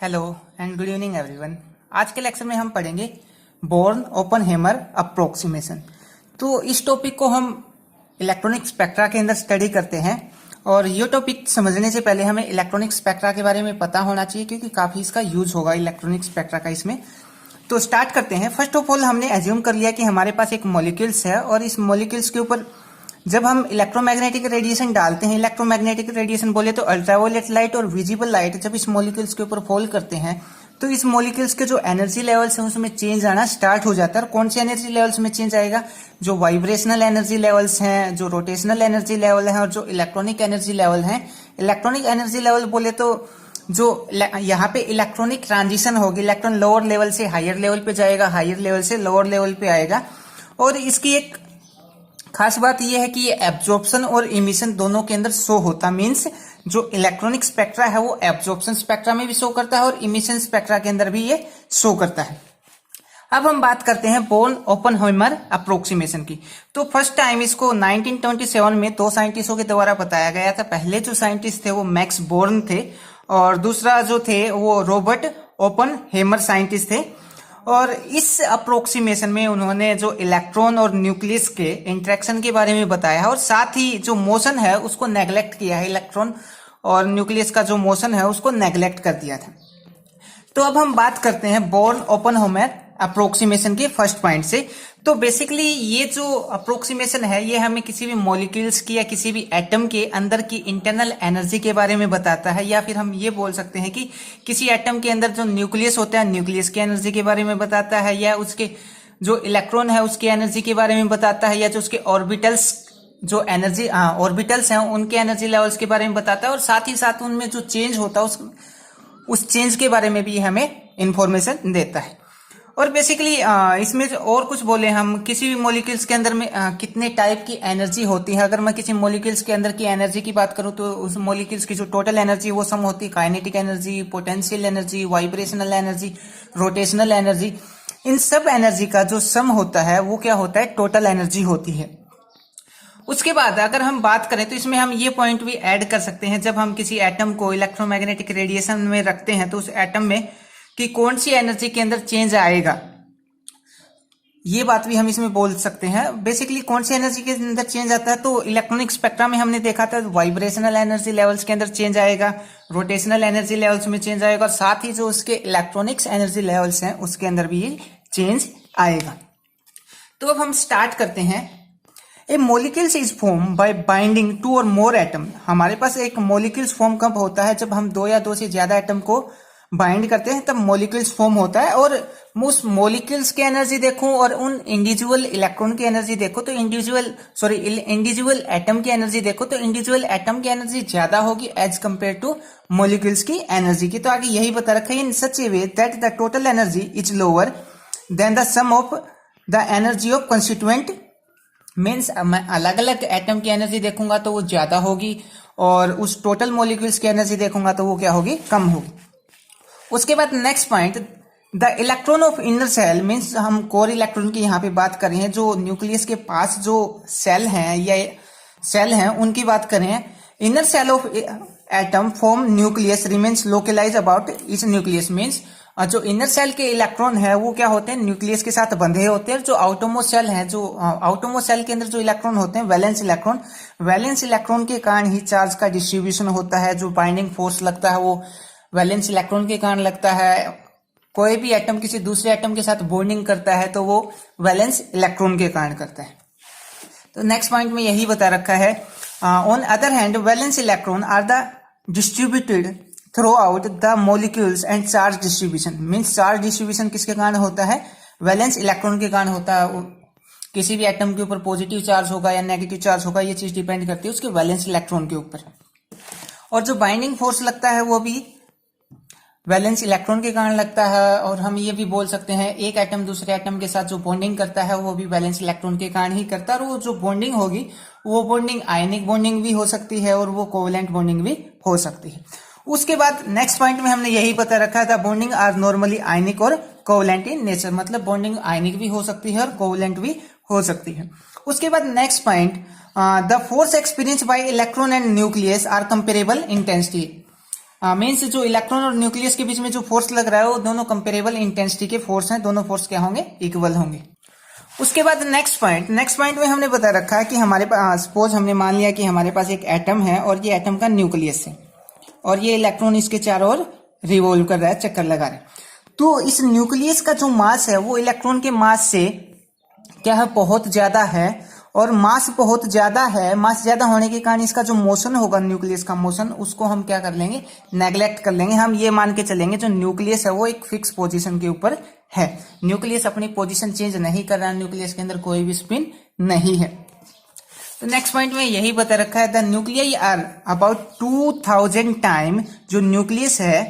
Hello and good evening everyone. आज के lecture में हम पढ़ेंगे बोर्न ओपनहेमर अप्रोक्सीमेशन। तो इस टॉपिक को हम इलेक्ट्रॉनिक स्पेक्ट्रा के अंदर स्टडी करते हैं और ये टॉपिक समझने से पहले हमें इलेक्ट्रॉनिक स्पेक्ट्रा के बारे में पता होना चाहिए क्योंकि काफी इसका यूज होगा इलेक्ट्रॉनिक स्पेक्ट्रा का इसमें। तो स्टार्ट करते हैं। फर्स्ट ऑफ ऑल हमने एज्यूम कर लिया कि हमारे पास एक मॉलिक्यूल्स है और इस मॉलिक्यूल्स के ऊपर जब हम इलेक्ट्रोमैग्नेटिक रेडिएशन डालते हैं, इलेक्ट्रोमैग्नेटिक रेडिएशन बोले तो अल्ट्रावायलेट लाइट और विजिबल लाइट जब इस मॉलिक्यूल्स के ऊपर फॉल करते हैं तो इस मॉलिक्यूल्स के जो एनर्जी लेवल्स हैं उसमें चेंज आना स्टार्ट हो जाता है। और कौन सी एनर्जी लेवल्स में चेंज आएगा? जो वाइब्रेशनल एनर्जी लेवल्स हैं, जो रोटेशनल एनर्जी लेवल है और जो इलेक्ट्रॉनिक एनर्जी लेवल है। इलेक्ट्रॉनिक एनर्जी लेवल बोले तो जो यहाँ पे इलेक्ट्रॉनिक ट्रांजिशन होगी, इलेक्ट्रॉन लोअर लेवल से हायर लेवल पे जाएगा, हायर लेवल से लोअर लेवल पे आएगा। और इसकी एक खास बात यह है कि ये एब्जॉर्प्शन और इमिशन दोनों के अंदर शो होता, मींस जो इलेक्ट्रॉनिक स्पेक्ट्रा है वो एब्जॉर्प्शन स्पेक्ट्रा में भी शो करता है और इमिशन स्पेक्ट्रा के अंदर भी ये शो करता है। अब हम बात करते हैं बोर्न ओपनहेमर अप्रोक्सीमेशन की। तो फर्स्ट टाइम इसको 1927 में दो साइंटिस्टों के द्वारा बताया गया था। पहले जो साइंटिस्ट थे वो मैक्स बोर्न थे और दूसरा जो थे वो रॉबर्ट ओपनहेमर साइंटिस्ट थे। और इस अप्रोक्सीमेशन में उन्होंने जो इलेक्ट्रॉन और न्यूक्लियस के इंटरेक्शन के बारे में बताया है और साथ ही जो मोशन है उसको नेग्लेक्ट किया है। इलेक्ट्रॉन और न्यूक्लियस का जो मोशन है उसको नेग्लेक्ट कर दिया था। तो अब हम बात करते हैं बोर्न ओपनहेमर अप्रोक्सीमेशन के फर्स्ट पॉइंट से। तो बेसिकली ये जो अप्रोक्सीमेशन है ये हमें किसी भी मॉलिक्यूल्स की या किसी भी एटम के अंदर की इंटरनल एनर्जी के बारे में बताता है, या फिर हम ये बोल सकते हैं कि किसी एटम के अंदर जो न्यूक्लियस होता है न्यूक्लियस की एनर्जी के बारे में बताता है, या उसके जो इलेक्ट्रॉन है उसकी एनर्जी के बारे में बताता है, या जो उसके ऑर्बिटल्स जो एनर्जी ऑर्बिटल्स हैं उनके एनर्जी लेवल्स के बारे में बताता है। और साथ ही साथ उनमें जो चेंज होता है उस चेंज के बारे में भी हमें इंफॉर्मेशन देता है। और बेसिकली इसमें और कुछ बोले हम किसी भी मॉलिक्यूल्स के अंदर में कितने टाइप की एनर्जी होती है। अगर मैं किसी मॉलिक्यूल्स के अंदर की एनर्जी की बात करूं तो उस मॉलिक्यूल्स की जो टोटल एनर्जी वो सम होती है kinetic energy, potential energy, vibrational energy, rotational energy. इन सब एनर्जी का जो सम होता है वो क्या होता है? टोटल एनर्जी होती है। उसके बाद अगर हम बात करें तो इसमें हम ये पॉइंट भी ऐड कर सकते हैं, जब हम किसी एटम को इलेक्ट्रोमैग्नेटिक रेडिएशन में रखते हैं तो उस एटम में कि कौन सी एनर्जी के अंदर चेंज आएगा, ये बात भी हम इसमें बोल सकते हैं। बेसिकली कौन सी एनर्जी के अंदर चेंज आता है तो इलेक्ट्रॉनिक स्पेक्ट्रा में हमने देखा था वाइब्रेशनल एनर्जी लेवल्स के अंदर चेंज आएगा, रोटेशनल एनर्जी लेवल्स में चेंज आएगा और साथ ही जो उसके इलेक्ट्रॉनिक्स एनर्जी लेवल्स हैं उसके अंदर भी चेंज आएगा। तो अब हम स्टार्ट करते हैं। A molecules is form by binding two और मोर एटम। हमारे पास एक मॉलिक्यूल्स फॉर्म कब होता है? जब हम दो या दो से ज्यादा एटम को बाइंड करते हैं तब मॉलिक्यूल्स फॉर्म होता है। और उस मॉलिक्यूल्स की एनर्जी देखूं और उन इंडिविजुअल इलेक्ट्रॉन की एनर्जी देखो तो इंडिविजुअल एटम की एनर्जी देखो तो इंडिविजुअल एटम की एनर्जी ज्यादा होगी एज कंपेयर टू मॉलिक्यूल्स की एनर्जी की। तो आगे यही बता रखा है in such a way that the total energy is lower than the sum of the energy of constituent. Means मैं अलग अलग एटम की एनर्जी देखूंगा तो वो ज्यादा होगी और उस टोटल मॉलिक्यूल्स की एनर्जी देखूंगा तो वो क्या होगी? कम होगी। उसके बाद next point the electron of inner shell, means हम कोर इलेक्ट्रॉन की यहाँ पे बात कर रहे हैं। जो न्यूक्लियस के पास जो सेल हैं या सेल हैं उनकी बात करें। Inner shell of atom form nucleus remains localise about इस न्यूक्लियस। मीन्स जो इनर सेल के इलेक्ट्रॉन है वो क्या होते हैं? न्यूक्लियस के साथ बंधे होते हैं। जो आउटोमोस्ट सेल है, जो आउटोमोस्ट सेल के अंदर जो इलेक्ट्रॉन होते हैं वैलेंस इलेक्ट्रॉन के कारण ही चार्ज का डिस्ट्रीब्यूशन होता है। जो बाइंडिंग फोर्स लगता है वो वैलेंस इलेक्ट्रॉन के कारण लगता है। कोई भी एटम किसी दूसरे एटम के साथ बॉन्डिंग करता है तो वो वैलेंस इलेक्ट्रॉन के कारण करता है। तो नेक्स्ट पॉइंट में यही बता रखा है। On other hand valence electron are the distributed throughout the molecules and charge distribution. Means charge distribution किसके कारण होता है? वैलेंस इलेक्ट्रॉन के कारण होता है। किसी भी एटम के ऊपर पॉजिटिव चार्ज होगा या नेगेटिव चार्ज होगा, ये चीज डिपेंड करती है उसके वैलेंस इलेक्ट्रॉन के ऊपर। और जो बाइंडिंग फोर्स लगता है वो भी वैलेंस इलेक्ट्रॉन के कारण लगता है। और हम ये भी बोल सकते हैं एक एटम दूसरे एटम के साथ जो बॉन्डिंग करता है वो भी वैलेंस इलेक्ट्रॉन के कारण ही करता है। और वो जो बॉन्डिंग होगी वो बॉन्डिंग आयनिक बॉन्डिंग भी हो सकती है और वो कोवेलेंट बॉन्डिंग भी हो सकती है। उसके बाद नेक्स्ट पॉइंट में हमने यही पता रखा था बॉन्डिंग आर नॉर्मली आयनिक और कोवेलेंट इन नेचर। मतलब बॉन्डिंग आयनिक भी हो सकती है और कोवेलेंट भी हो सकती है। उसके बाद next point the force experience by electron and nucleus are comparable intensity. Means जो इलेक्ट्रॉन और न्यूक्लियस के बीच में जो फोर्स लग रहा है वो दोनों कंपेरेबल इंटेंसिटी के फोर्स हैं, दोनों फोर्स क्या होंगे, इक्वल होंगे। उसके बाद नेक्स्ट पॉइंट में हमने बता रखा है कि हमारे पास सपोज हमने मान लिया कि हमारे पास एक एटम है और ये एटम का न्यूक्लियस है और ये इलेक्ट्रॉन इसके चारों ओर रिवॉल्व कर रहा है, चक्कर लगा रहा है। तो इस न्यूक्लियस का जो मास है वो इलेक्ट्रॉन के मास से क्या है, बहुत ज्यादा है। और मास बहुत ज्यादा है, मास ज्यादा होने के कारण इसका जो मोशन होगा, न्यूक्लियस का मोशन, उसको हम क्या कर लेंगे, नेग्लेक्ट कर लेंगे। हम ये मान के चलेंगे जो न्यूक्लियस है वो एक फिक्स पोजीशन के ऊपर है, न्यूक्लियस अपनी पोजीशन चेंज नहीं कर रहा है, न्यूक्लियस के अंदर कोई भी स्पिन नहीं है। तो नेक्स्ट पॉइंट में यही बता रखा है, the nuclei are about 2000 time, जो न्यूक्लियस है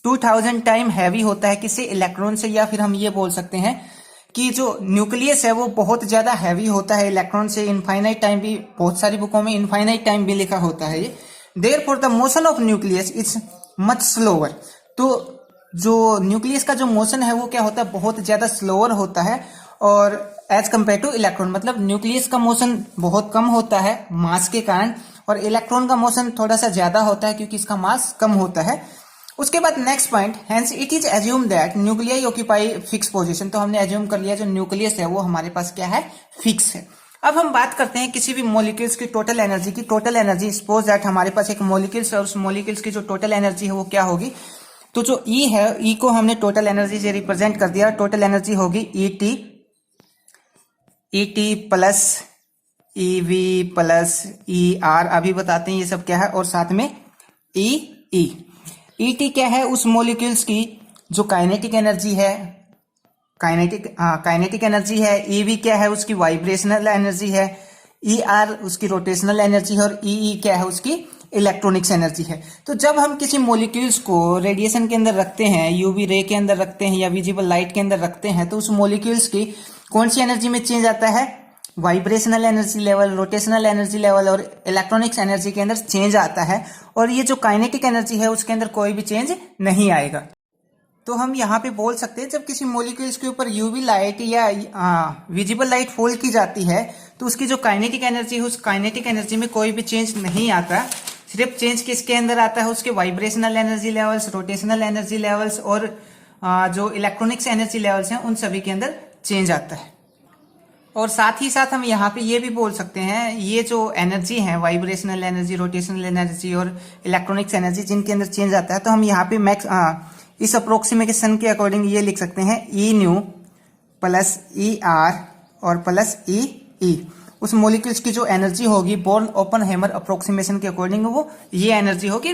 2000 टाइम हैवी होता है किससे, इलेक्ट्रॉन से। या फिर हम ये बोल सकते हैं कि जो न्यूक्लियस है वो बहुत ज्यादा हैवी होता है इलेक्ट्रॉन से। इनफाइनाइट टाइम भी, बहुत सारी बुकों में इनफाइनाइट टाइम भी लिखा होता है ये। Therefore the motion of nucleus is much slower. तो जो न्यूक्लियस का जो मोशन है वो क्या होता है, बहुत ज्यादा स्लोअर होता है और एज कंपेयर टू इलेक्ट्रॉन, मतलब न्यूक्लियस का मोशन बहुत कम होता है मास के कारण और इलेक्ट्रॉन का मोशन थोड़ा सा ज्यादा होता है क्योंकि इसका मास कम होता है। उसके बाद next point, hence it is assume that nuclei occupy fix position. तो हमने एज्यूम कर लिया जो न्यूक्लियस है वो हमारे पास क्या है, फिक्स है। अब हम बात करते हैं किसी भी मॉलिक्यूल्स की टोटल एनर्जी की। टोटल एनर्जी, सपोज दैट हमारे पास एक मॉलिक्यूल्स है और उस मॉलिक्यूल्स की जो टोटल एनर्जी है वो क्या होगी। तो जो ई है, ई को हमने टोटल एनर्जी से रिप्रेजेंट कर दिया। टोटल एनर्जी होगी E T plus E V plus E R, अभी बताते हैं ये सब क्या है, और साथ में ई टी क्या है, उस मॉलिक्यूल्स की जो काइनेटिक एनर्जी है, काइनेटिक एनर्जी है। ई वी क्या है, उसकी वाइब्रेशनल एनर्जी है। ई आर उसकी रोटेशनल एनर्जी है और ई क्या है, उसकी इलेक्ट्रॉनिक्स एनर्जी है। तो जब हम किसी मॉलिक्यूल्स को रेडिएशन के अंदर रखते हैं, यूवी रे के अंदर रखते हैं या विजिबल लाइट के अंदर रखते हैं, तो उस मॉलिक्यूल्स की कौन सी एनर्जी में चेंज आता है, vibrational energy level, rotational energy level और इलेक्ट्रॉनिक्स एनर्जी के अंदर चेंज आता है। और ये जो काइनेटिक एनर्जी है उसके अंदर कोई भी चेंज नहीं आएगा। तो हम यहाँ पे बोल सकते हैं जब किसी मॉलिक्यूल्स के ऊपर यूवी लाइट या विजिबल लाइट फॉल की जाती है तो उसकी जो काइनेटिक एनर्जी है उस काइनेटिक एनर्जी में कोई भी चेंज नहीं आता। सिर्फ चेंज किसके अंदर आता है, उसके vibrational energy levels, rotational energy levels और जो इलेक्ट्रॉनिक्स एनर्जी लेवल्स हैं उन सभी के अंदर चेंज आता है। और साथ ही साथ हम यहाँ पे ये भी बोल सकते हैं, ये जो एनर्जी है, वाइब्रेशनल एनर्जी, रोटेशनल एनर्जी और इलेक्ट्रॉनिक्स एनर्जी, जिनके अंदर चेंज आता है, तो हम यहाँ पे इस अप्रोक्सीमेशन के अकॉर्डिंग ये लिख सकते हैं ई न्यू प्लस ई आर और प्लस ई। उस मॉलिक्यूल्स की जो एनर्जी होगी बोर्न ओपनहेमर अप्रोक्सीमेशन के अकॉर्डिंग वो ये एनर्जी होगी।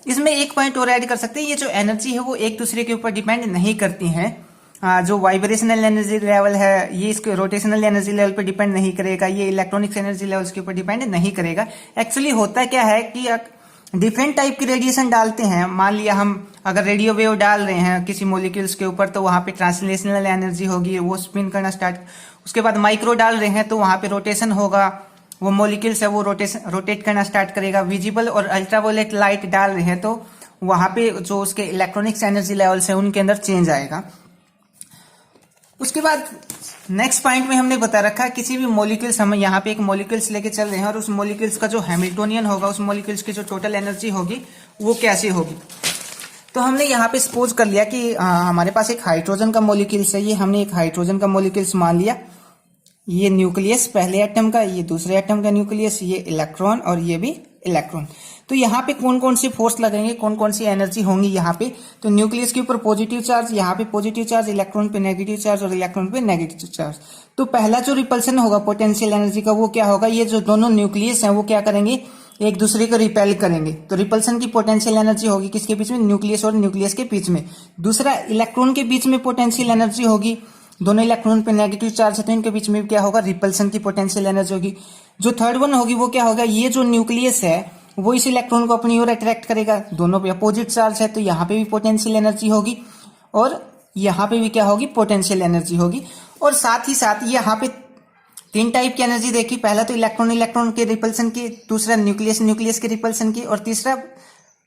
इसमें एक पॉइंट और ऐड कर सकते हैं, ये जो एनर्जी है वो एक दूसरे के ऊपर डिपेंड नहीं करती हैं। जो वाइब्रेशनल एनर्जी लेवल है ये इसके रोटेशनल एनर्जी लेवल पे डिपेंड नहीं करेगा, ये इलेक्ट्रॉनिक्स एनर्जी लेवल्स के ऊपर डिपेंड नहीं करेगा। एक्चुअली होता क्या है कि डिफरेंट टाइप की रेडिएशन डालते हैं। मान लिया हम अगर रेडियो वेव डाल रहे हैं किसी मॉलिक्यूल्स के ऊपर तो वहां पे ट्रांसलेशनल एनर्जी होगी, वो स्पिन करना स्टार्ट। उसके बाद माइक्रो डाल रहे हैं तो वहां पे रोटेशन होगा, वो मॉलिक्यूल्स है वो रोटेट करना स्टार्ट करेगा। विजिबल और अल्ट्रावायलेट लाइट डाल रहे हैं तो वहां पे जो उसके इलेक्ट्रॉनिक्स एनर्जी लेवल्स है उनके अंदर चेंज आएगा। उसके बाद नेक्स्ट पॉइंट में हमने बता रखा है किसी भी मॉलिक्यूल्स, हम यहाँ पे एक मॉलिक्यूल्स लेके चल रहे हैं और उस मॉलिक्यूल्स का जो हैमिल्टोनियन होगा, उस मॉलिक्यूल्स की जो टोटल एनर्जी होगी वो कैसी होगी। तो हमने यहाँ पे सपोज कर लिया कि हमारे पास एक हाइड्रोजन का मॉलिक्यूल्स है, ये हमने एक हाइड्रोजन का मॉलिक्यूल्स मान लिया। ये न्यूक्लियस पहले एटम का, ये दूसरे एटम का न्यूक्लियस, ये इलेक्ट्रॉन और ये भी इलेक्ट्रॉन। तो यहाँ पे कौन कौन सी फोर्स लगेंगे, कौन कौन सी एनर्जी होंगी यहाँ पे। तो न्यूक्लियस के ऊपर पॉजिटिव चार्ज, यहाँ पे पॉजिटिव चार्ज, इलेक्ट्रॉन पे नेगेटिव चार्ज और इलेक्ट्रॉन पे नेगेटिव चार्ज। तो पहला जो रिपल्सन होगा पोटेंशियल एनर्जी का वो क्या होगा, ये जो दोनों न्यूक्लियस हैं वो क्या करेंगे, एक दूसरे को रिपेल करेंगे। तो रिपल्सन की पोटेंशियल एनर्जी होगी किसके बीच में, न्यूक्लियस और न्यूक्लियस के बीच में। दूसरा इलेक्ट्रॉन के बीच में पोटेंशियल एनर्जी होगी, दोनों इलेक्ट्रॉन पे नेगेटिव चार्ज है तो इनके बीच में क्या होगा, रिपल्सन की पोटेंशियल एनर्जी होगी। जो थर्ड वन होगी वो क्या होगा, ये जो न्यूक्लियस है वो इस इलेक्ट्रॉन को अपनी ओर अट्रैक्ट करेगा, दोनों पे अपोजिट चार्ज है तो यहाँ पे भी पोटेंशियल एनर्जी होगी और यहाँ पे भी क्या होगी, पोटेंशियल एनर्जी होगी। और साथ ही साथ यहाँ पे तीन टाइप की एनर्जी देखी, पहला तो इलेक्ट्रॉन के रिपल्सन की, दूसरा न्यूक्लियस के रिपल्सन की और तीसरा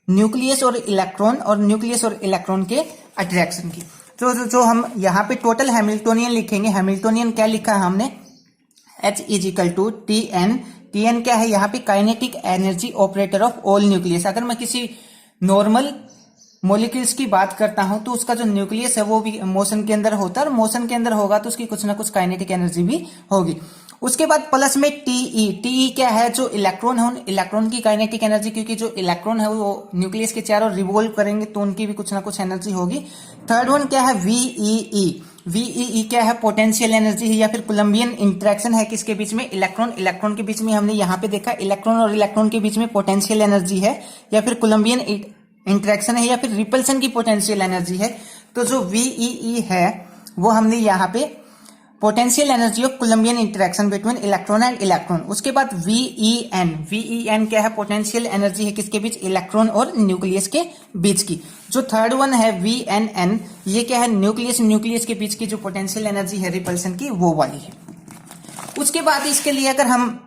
न्यूक्लियस और न्यूक्लियस और इलेक्ट्रॉन के अट्रैक्शन की। तो जो हम यहाँ पे टोटल हैमिल्टोनियन लिखेंगे, हैमिल्टोनियन क्या लिखा है हमने, H = TN। TN क्या है यहाँ पे, kinetic energy operator of all nucleus. अगर मैं किसी नॉर्मल मॉलिक्यूल्स की बात करता हूं तो उसका जो न्यूक्लियस है वो भी मोशन के अंदर होता है, और मोशन के अंदर होगा तो उसकी कुछ ना कुछ काइनेटिक एनर्जी भी होगी। उसके बाद प्लस में टीई क्या है, जो इलेक्ट्रॉन है उन इलेक्ट्रॉन की काइनेटिक एनर्जी, क्योंकि जो इलेक्ट्रॉन है वो न्यूक्लियस के चारों रिवॉल्व करेंगे तो उनकी भी कुछ ना कुछ एनर्जी होगी। थर्ड वन क्या है, वीईई क्या है, पोटेंशियल एनर्जी है या फिर कोलम्बियन इंटरेक्शन है किसके बीच में, इलेक्ट्रॉन इलेक्ट्रॉन के बीच में। हमने यहाँ पे देखा इलेक्ट्रॉन और इलेक्ट्रॉन के बीच में पोटेंशियल एनर्जी है या फिर कोलम्बियन इंटरेक्शन है या फिर रिपल्सन की पोटेंशियल एनर्जी है। तो जो वीईई है वो हमने यहाँ पे potential energy of Columbian interaction between electron and electron. उसके बाद वीईएन क्या है, पोटेंशियल एनर्जी है किसके बीच, इलेक्ट्रॉन और न्यूक्लियस के बीच की। जो थर्ड वन है वीएनएन, ये क्या है, न्यूक्लियस के बीच की जो पोटेंशियल एनर्जी है रिपल्सन की वो वाली है। उसके बाद इसके लिए अगर हम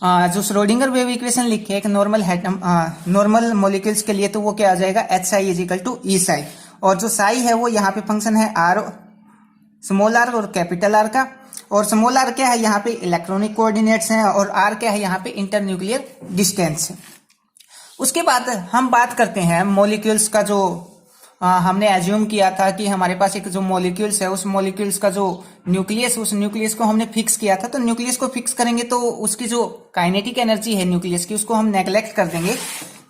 जो श्रोडिंगर वेव इक्वेशन लिखे एक नॉर्मल मॉलिक्यूल्स के लिए, तो वो क्या आ जाएगा, HI इजिकल टू ई साई। और जो साई है वो यहाँ पे फंक्शन है आर, स्मॉल आर और कैपिटल आर का। और स्मॉल आर क्या है, यहाँ पे इलेक्ट्रॉनिक कोऑर्डिनेट्स हैं, और आर क्या है, यहाँ पे इंटरन्यूक्लियर डिस्टेंस है। उसके बाद हम बात करते हैं मॉलिक्यूल्स का। जो हमने एज्यूम किया था कि हमारे पास एक जो मॉलिक्यूल्स है, उस मॉलिक्यूल्स का जो न्यूक्लियस, उस न्यूक्लियस को हमने फिक्स किया था। तो न्यूक्लियस को फिक्स करेंगे तो उसकी जो काइनेटिक एनर्जी है न्यूक्लियस की, उसको हम नेग्लेक्ट कर देंगे।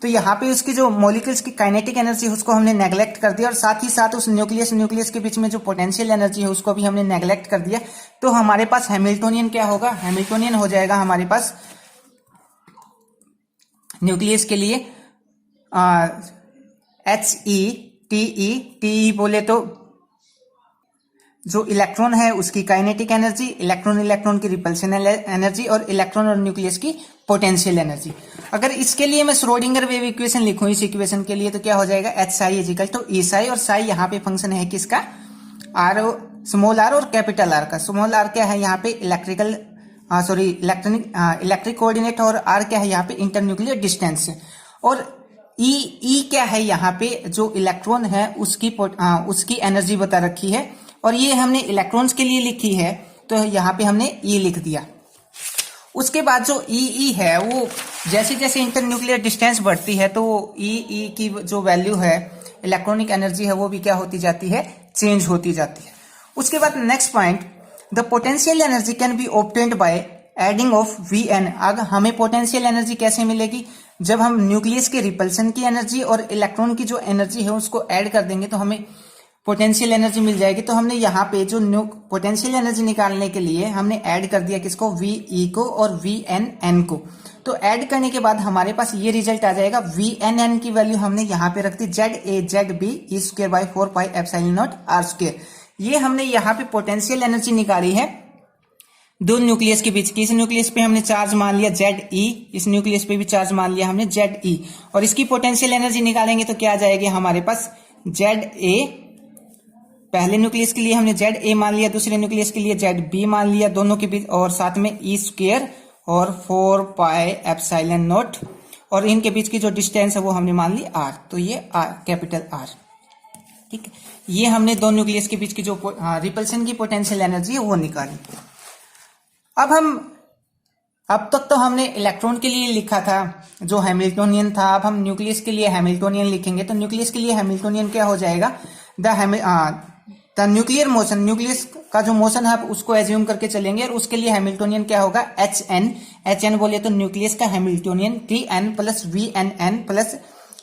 तो यहाँ पे उसकी जो मॉलिक्यूल्स की काइनेटिक एनर्जी है उसको हमने नेग्लेक्ट कर दिया, और साथ ही साथ उस न्यूक्लियस के बीच में जो पोटेंशियल एनर्जी है उसको भी हमने नेग्लेक्ट कर दिया। तो हमारे पास हैमिल्टोनियन क्या होगा, हैमिल्टोनियन हो जाएगा हमारे पास न्यूक्लियस के लिए टीई बोले तो जो इलेक्ट्रॉन है उसकी काइनेटिक एनर्जी, इलेक्ट्रॉन की रिपल्सन एनर्जी, और इलेक्ट्रॉन और न्यूक्लियस की पोटेंशियल एनर्जी। अगर इसके लिए मैं श्रोडिंगर वेव इक्वेशन लिखूं इस इक्वेशन के लिए, तो क्या हो जाएगा, HI इजिकल टू ई साई। और साई यहाँ पे फंक्शन है किसका, आर, स्मॉल आर और कैपिटल आर का। स्मॉल आर क्या है, यहाँ पे इलेक्ट्रिक कोऑर्डिनेट, और आर क्या है, यहाँ पे इंटरन्यूक्लियर डिस्टेंस है। और ई क्या है, यहाँ पे जो इलेक्ट्रॉन है उसकी एनर्जी बता रखी है, और ये हमने इलेक्ट्रॉन्स के लिए लिखी है तो यहाँ पे हमने ई लिख दिया। उसके बाद जो ई है वो जैसे जैसे इंटरन्यूक्लियर डिस्टेंस बढ़ती है तो ई की जो वैल्यू है, इलेक्ट्रॉनिक एनर्जी है, वो भी क्या होती जाती है, चेंज होती जाती है। उसके बाद next point, the potential energy can be obtained by adding of Vn। अगर हमें पोटेंशियल एनर्जी कैसे मिलेगी, जब हम न्यूक्लियस के रिपल्सन की एनर्जी और इलेक्ट्रॉन की जो एनर्जी है उसको ऐड कर देंगे तो हमें पोटेंशियल एनर्जी मिल जाएगी। तो हमने यहाँ पे जो पोटेंशियल एनर्जी निकालने के लिए हमने ऐड कर दिया किसको, Ve को और Vnn को। तो ऐड करने के बाद हमारे पास ये रिजल्ट आ जाएगा। Vnn की वैल्यू हमने यहाँ पे रख दी ZA/ZB E² by 4 pi epsilon naught R²। ये हमने यहाँ पे पोटेंशियल एनर्जी निकाली है दो न्यूक्लियस के बीच की। इस न्यूक्लियस पे हमने चार्ज मान लिया ZE, इस न्यूक्लियस पे भी चार्ज मान लिया हमने ZE, और इसकी पोटेंशियल एनर्जी निकालेंगे तो क्या आ जाएगी हमारे पास ZA। पहले न्यूक्लियस के लिए हमने ZA मान लिया, दूसरे न्यूक्लियस के लिए ZB मान लिया, दोनों के बीच, और साथ में E² और 4 pi epsilon naught, और इनके बीच की जो डिस्टेंस है वो हमने मान ली R। तो ये कैपिटल R, ठीक है। ये हमने दो न्यूक्लियस के बीच की जो रिपल्सन की पोटेंशियल एनर्जी है वो निकाली। अब तक तो हमने इलेक्ट्रॉन के लिए लिखा था जो हैमिल्टोनियन था, अब हम न्यूक्लियस के लिए हैमिल्टोनियन लिखेंगे। तो न्यूक्लियस के लिए हैमिल्टोनियन क्या हो जाएगा, द न्यूक्लियर मोशन, न्यूक्लियस का जो मोशन है उसको एज्यूम करके चलेंगे, और उसके लिए हैमिल्टोनियन क्या होगा, HN बोले तो न्यूक्लियस का Hamiltonian TN plus VNN plus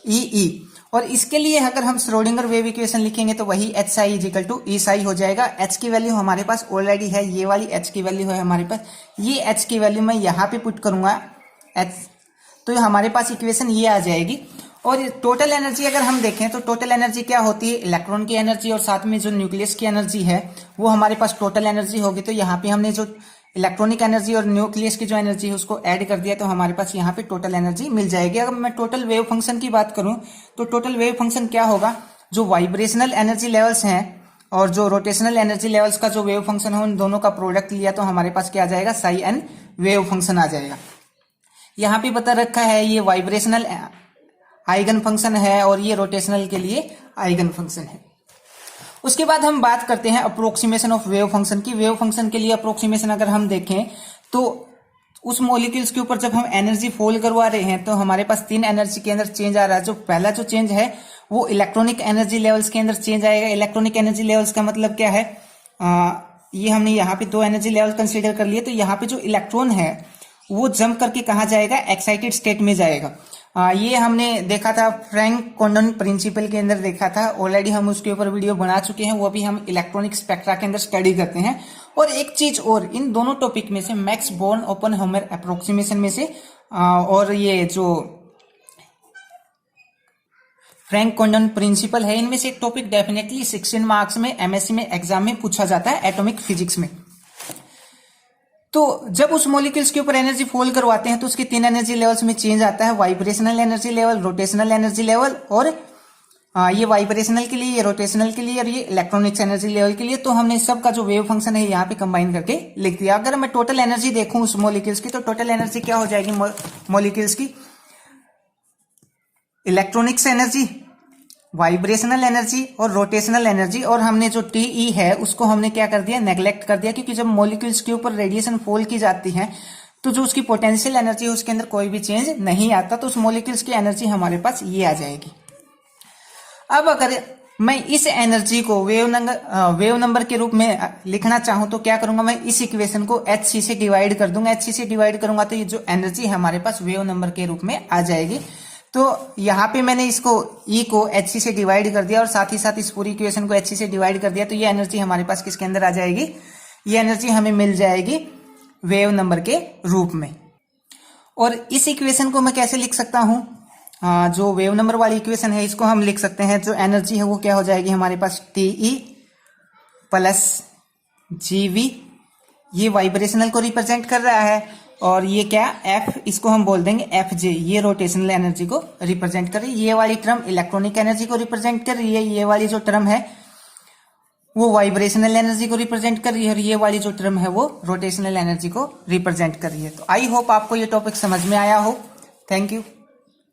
EE। और इसके लिए अगर हम श्रोडिंगर वेव इक्वेशन लिखेंगे तो वही HI इजिकल टू ई साई हो जाएगा। H की वैल्यू हमारे पास ऑलरेडी है, ये वाली H की वैल्यू है हमारे पास, ये H की वैल्यू मैं यहाँ पे पुट करूंगा H, तो हमारे पास इक्वेशन ये आ जाएगी। और टोटल एनर्जी अगर हम देखें तो टोटल एनर्जी क्या होती है, इलेक्ट्रॉन की एनर्जी और साथ में जो न्यूक्लियस की एनर्जी है वो हमारे पास टोटल एनर्जी होगी। तो यहाँ पे हमने जो इलेक्ट्रॉनिक एनर्जी और न्यूक्लियस की जो एनर्जी है उसको ऐड कर दिया, तो हमारे पास यहाँ पे टोटल एनर्जी मिल जाएगी। अगर मैं टोटल वेव फंक्शन की बात करूं तो टोटल वेव फंक्शन क्या होगा, जो वाइब्रेशनल एनर्जी लेवल्स हैं और जो रोटेशनल एनर्जी लेवल्स का जो वेव फंक्शन है उन दोनों का प्रोडक्ट लिया तो हमारे पास क्या आ जाएगा, साई एन वेव फंक्शन आ जाएगा। यहाँ पे बता रखा है ये वाइब्रेशनल आइगन फंक्शन है और ये रोटेशनल के लिए आइगन फंक्शन है। उसके बाद हम बात करते हैं अप्रोक्सीमेशन ऑफ वेव फंक्शन की। वेव फंक्शन के लिए अप्रोक्सीमेशन अगर हम देखें तो उस मॉलिक्यूल्स के ऊपर जब हम एनर्जी फॉल करवा रहे हैं तो हमारे पास 3 एनर्जी के अंदर चेंज आ रहा है। जो पहला जो चेंज है वो इलेक्ट्रॉनिक एनर्जी लेवल्स के अंदर चेंज आएगा। इलेक्ट्रॉनिक एनर्जी लेवल्स का मतलब क्या है, ये हमने यहाँ पे 2 एनर्जी लेवल कंसीडर कर लिए, तो यहाँ पे जो इलेक्ट्रॉन है वो जंप करके कहाँ जाएगा, एक्साइटेड स्टेट में जाएगा। ये हमने देखा था फ्रैंक कोंडोन प्रिंसिपल के अंदर देखा था, ऑलरेडी हम उसके ऊपर वीडियो बना चुके हैं, वो भी हम इलेक्ट्रॉनिक स्पेक्ट्रा के अंदर स्टडी करते हैं। और एक चीज और, इन दोनों टॉपिक में से मैक्स बोर्न ओपेनहाइमर अप्रोक्सीमेशन में से और ये जो फ्रैंक कोंडोन प्रिंसिपल है, इनमें से एक टॉपिक डेफिनेटली 16 मार्क्स में एमएससी में एग्जाम में पूछा जाता है, एटॉमिक फिजिक्स में। तो जब उस मॉलिक्यूल्स के ऊपर एनर्जी फॉल करवाते हैं तो उसके 3 एनर्जी लेवल्स में चेंज आता है, vibrational energy level, rotational energy level और ये वाइब्रेशनल के लिए, ये रोटेशनल के लिए और ये इलेक्ट्रॉनिक्स एनर्जी लेवल के लिए। तो हमने सब का जो वेव फंक्शन है यहाँ पे कंबाइन करके लिख दिया। अगर मैं टोटल एनर्जी देखूं उस मॉलिक्यूल्स की, तो टोटल एनर्जी क्या हो जाएगी मॉलिक्यूल्स की, इलेक्ट्रॉनिक्स एनर्जी, वाइब्रेशनल एनर्जी और रोटेशनल एनर्जी। और हमने जो टीई है उसको हमने क्या कर दिया, नेग्लेक्ट कर दिया, क्योंकि जब मॉलिक्यूल्स के ऊपर रेडिएशन फॉल की जाती है तो जो उसकी पोटेंशियल एनर्जी है उसके अंदर कोई भी चेंज नहीं आता, तो उस मॉलिक्यूल्स की एनर्जी हमारे पास ये आ जाएगी। अब अगर मैं इस एनर्जी को वेव नंबर के रूप में लिखना चाहूं तो क्या करूंगा, मैं इस इक्वेशन को hc से डिवाइड कर दूंगा। hc से डिवाइड करूंगा तो ये जो एनर्जी हमारे पास वेव नंबर के रूप में आ जाएगी। तो यहाँ पे मैंने इसको E को hc से डिवाइड कर दिया और साथ ही साथ इस पूरी इक्वेशन को hc से डिवाइड कर दिया, तो ये एनर्जी हमारे पास किसके अंदर आ जाएगी, ये एनर्जी हमें मिल जाएगी वेव नंबर के रूप में। और इस इक्वेशन को मैं कैसे लिख सकता हूं, जो वेव नंबर वाली इक्वेशन है इसको हम लिख सकते हैं, जो एनर्जी है वो क्या हो जाएगी हमारे पास, टीई प्लस जीवी, ये वाइब्रेशनल को रिप्रेजेंट कर रहा है, और ये क्या, एफ, इसको हम बोल देंगे एफ जे, ये रोटेशनल एनर्जी को रिप्रेजेंट कर रही है। ये वाली टर्म इलेक्ट्रॉनिक एनर्जी को रिप्रेजेंट कर रही है, ये वाली जो टर्म है वो वाइब्रेशनल एनर्जी को रिप्रेजेंट कर रही है, और ये वाली जो टर्म है वो रोटेशनल एनर्जी को रिप्रेजेंट कर रही है। तो आई होप आपको ये टॉपिक समझ में आया हो। Thank you.